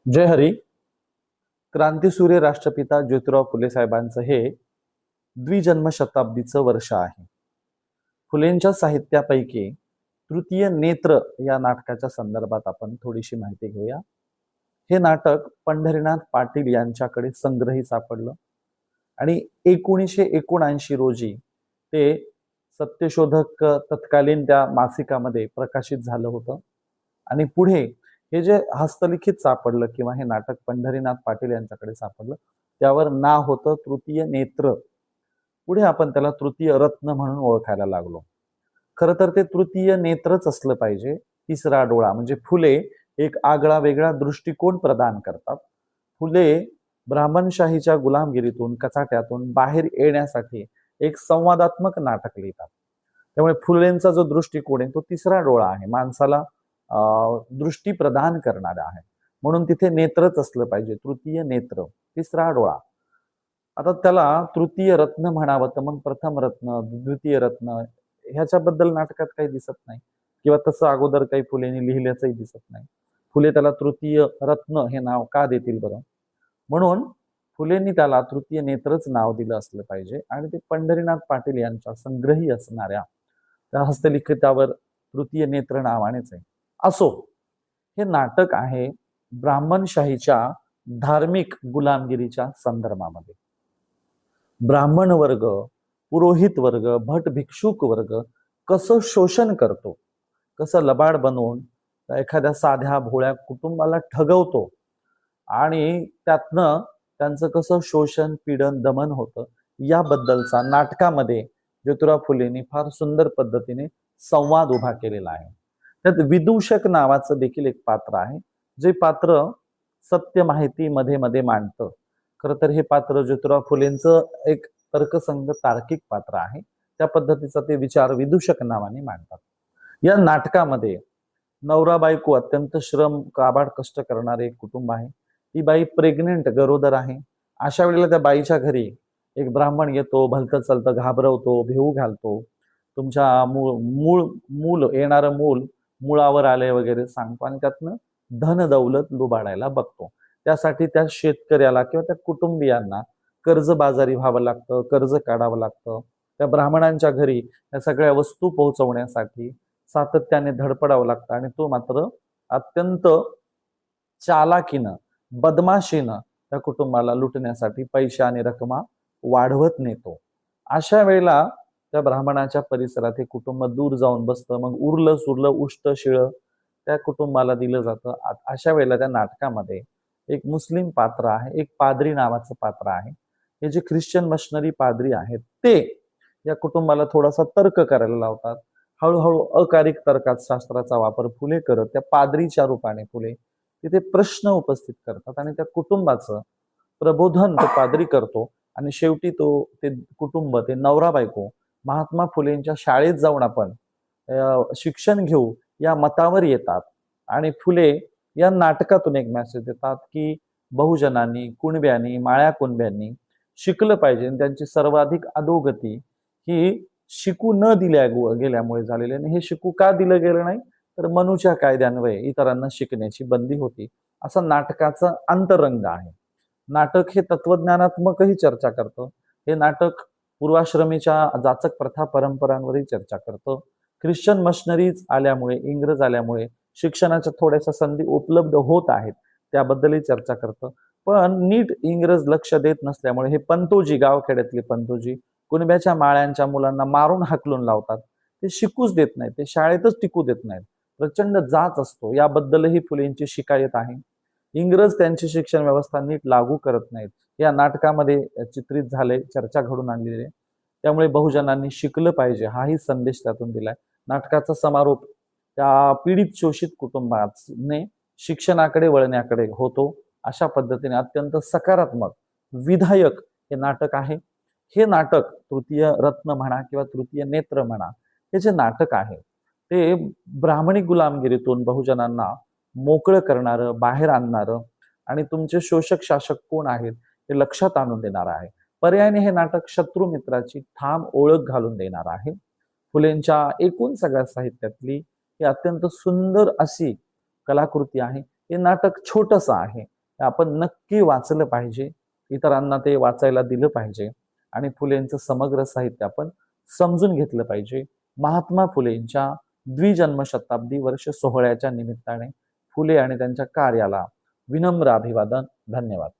जय हरी. क्रांतीसूर्य राष्ट्रपिता ज्योतिराव फुले साहेबांचं हे द्विजन्म शताब्दीचं वर्ष आहे. फुलेंच्या साहित्यापैकी तृतीय नेत्र या नाटकाच्या संदर्भात आपण थोडीशी माहिती घेऊया. हे नाटक पंढरीनाथ पाटील यांच्याकडे संग्रही सापडलं आणि 1979 रोजी ते सत्यशोधक तत्कालीन त्या मासिकामध्ये प्रकाशित झालं होतं. आणि पुढे हे जे हस्तलिखित सापडलं किंवा हे नाटक पंढरीनाथ पाटील यांच्याकडे सापडलं, त्यावर नाव होतं तृतीय नेत्र. पुढे आपण त्याला तृतीय रत्न म्हणून ओळखायला लागलो. खरं तर ते तृतीय नेत्रच असलं पाहिजे. तिसरा डोळा म्हणजे फुले एक आगळा वेगळा दृष्टिकोन प्रदान करतात. फुले ब्राह्मणशाहीच्या गुलामगिरीतून कचाट्यातून बाहेर येण्यासाठी एक संवादात्मक नाटक लिहितात. त्यामुळे फुलेंचा जो दृष्टिकोन आहे तो तिसरा डोळा आहे, माणसाला दृष्टी प्रदान करणारा आहे. म्हणून तिथे नेत्रच असलं पाहिजे, तृतीय नेत्र, तिसरा डोळा. आता त्याला तृतीय रत्न म्हणावं तर मग प्रथम रत्न, द्वितीय रत्न ह्याच्याबद्दल नाटकात काही दिसत नाही किंवा तसं अगोदर काही फुलेंनी लिहिल्याचंही दिसत नाही. फुले त्याला तृतीय रत्न हे नाव का देतील बरं? म्हणून फुलेंनी त्याला तृतीय नेत्रच नाव दिलं असलं पाहिजे आणि ते पंढरीनाथ पाटील यांच्या संग्रही असणाऱ्या त्या हस्तलिखितावर तृतीय नेत्र नावानेच आहे. असो, हे नाटक आहे ब्राह्मणशाहीच्या धार्मिक गुलामगिरीच्या संदर्भामध्ये. ब्राह्मण वर्ग, पुरोहित वर्ग, भट भिक्षुक वर्ग कसं शोषण करतो, कसं लबाड बनवून एखाद्या साध्या भोळ्या कुटुंबाला ठगवतो आणि त्यातनं त्यांचं कसं शोषण, पीडन, दमन होतं, याबद्दलचा नाटकामध्ये ज्योतिराव फुलेंनी फार सुंदर पद्धतीने संवाद उभा केलेला आहे. त्यात विदूषक नावाचं देखील एक पात्र आहे, जे पात्र सत्य माहिती मध्ये मध्ये मांडतं. खरं तर हे पात्र ज्योतिराव फुलेंचं एक तर्कसंग तार्किक पात्र आहे. त्या पद्धतीचा ते विचार विदूषक नावाने मांडतात. या नाटकामध्ये नवरा बायको अत्यंत श्रम काबाड कष्ट करणारे एक कुटुंब आहे. ती बाई प्रेग्नेंट, गरोदर आहे. अशा वेळेला त्या बाईच्या घरी एक ब्राह्मण येतो, भलतं चलतं घाबरवतो, भेऊ घालतो, तुमच्या मूल येणारं मूल मुळावर आले वगैरे सांगतो आणि त्यातनं धन दौलत लुबाडायला बघतो. त्यासाठी त्या शेतकऱ्याला किंवा त्या कुटुंबियांना कर्जबाजारी व्हावं लागतं, कर्ज काढावं लागतं. त्या ब्राह्मणांच्या घरी या सगळ्या वस्तू पोहोचवण्यासाठी सातत्याने धडपडावं लागतं आणि तो मात्र अत्यंत चालाकीनं, बदमाशीनं त्या कुटुंबाला लुटण्यासाठी पैसे आणि रकमा वाढवत नेतो. अशा वेळेला त्या ब्राह्मणाच्या परिसरात हे कुटुंब दूर जाऊन बसतं. मग उरलं सुरलं उष्ट शिळ त्या कुटुंबाला दिलं जातं. अशा वेळेला त्या नाटकामध्ये एक मुस्लिम पात्र आहे, एक पाद्री नावाचं पात्र आहे. हे जे ख्रिश्चन मशनरी पाद्री आहेत ते या कुटुंबाला थोडासा तर्क करायला लावतात. हळूहळू अकारिक तर्कात शास्त्राचा वापर फुले करत त्या पाद्रीच्या रूपाने फुले तिथे प्रश्न उपस्थित करतात आणि त्या कुटुंबाचं प्रबोधन तो पाद्री करतो आणि शेवटी ते कुटुंब, ते नवरा बायको महात्मा फुलेंच्या शाळेत जाऊन आपण शिक्षण घेऊ या मतावर येतात. आणि फुले या नाटकातून एक मेसेज देतात की बहुजनांनी, कुणब्यांनी, माळ्या कुणब्यांनी शिकलं पाहिजे. त्यांची सर्वाधिक अधोगती ही शिकू न दिल्या गेल्यामुळे झालेली. आणि हे शिकू का दिलं गेलं नाही तर मनूच्या कायद्यान्वये इतरांना शिकण्याची बंदी होती. असं नाटकाचं अंतरंग आहे. नाटक हे तत्वज्ञानात्मकही चर्चा करतं. हे नाटक पूर्वाश्रमीच्या जाचक प्रथा परंपरांवरही चर्चा करतं. ख्रिश्चन मशनरीज आल्यामुळे, इंग्रज आल्यामुळे शिक्षणाच्या थोड्याशा संधी उपलब्ध होत आहेत, त्याबद्दलही चर्चा करतं. पण नीट इंग्रज लक्ष देत नसल्यामुळे हे पंतोजी, गावखेड्यातले पंतोजी कुणब्याच्या माळ्यांच्या मुलांना मारून हाकलून लावतात. ते शिकूच देत नाहीत, ते शाळेतच टिकू देत नाहीत. प्रचंड जाच असतो, याबद्दलही फुलेंची शिकायत आहे. इंग्रज त्यांची शिक्षण व्यवस्था नीट लागू करत नाहीत, या नाटकामध्ये चित्रित झाले, चर्चा घडून आणलेली आहे. त्यामुळे बहुजनांनी शिकलं पाहिजे हाही संदेश त्यातून दिलाय. नाटकाचा समारोप त्या पीडित शोषित कुटुंबाने शिक्षणाकडे वळण्याकडे होतो. अशा पद्धतीने अत्यंत सकारात्मक, विधायक हे नाटक आहे. हे नाटक तृतीय रत्न म्हणा किंवा तृतीय नेत्र म्हणा, हे जे नाटक आहे ते ब्राह्मणी गुलामगिरीतून बहुजनांना मोकळं करणारं, बाहेर आणणारं आणि तुमचे शोषक शासक कोण आहेत हे लक्षात आणून देणार आहे. पर्यायाने हे नाटक शत्रू मित्राची ठाम ओळख घालून देणार आहे. फुलेंच्या एकूण सगळ्या साहित्यातली ही अत्यंत सुंदर अशी कलाकृती आहे. हे नाटक छोटंसं आहे आपण नक्की वाचलं पाहिजे, इतरांना ते वाचायला दिलं पाहिजे आणि फुलेंचं समग्र साहित्य आपण समजून घेतलं पाहिजे. महात्मा फुलेंच्या द्विजन्मशताब्दी वर्ष सोहळ्याच्या निमित्ताने फुले आणि त्यांच्या कार्याला विनम्र अभिवादन. धन्यवाद.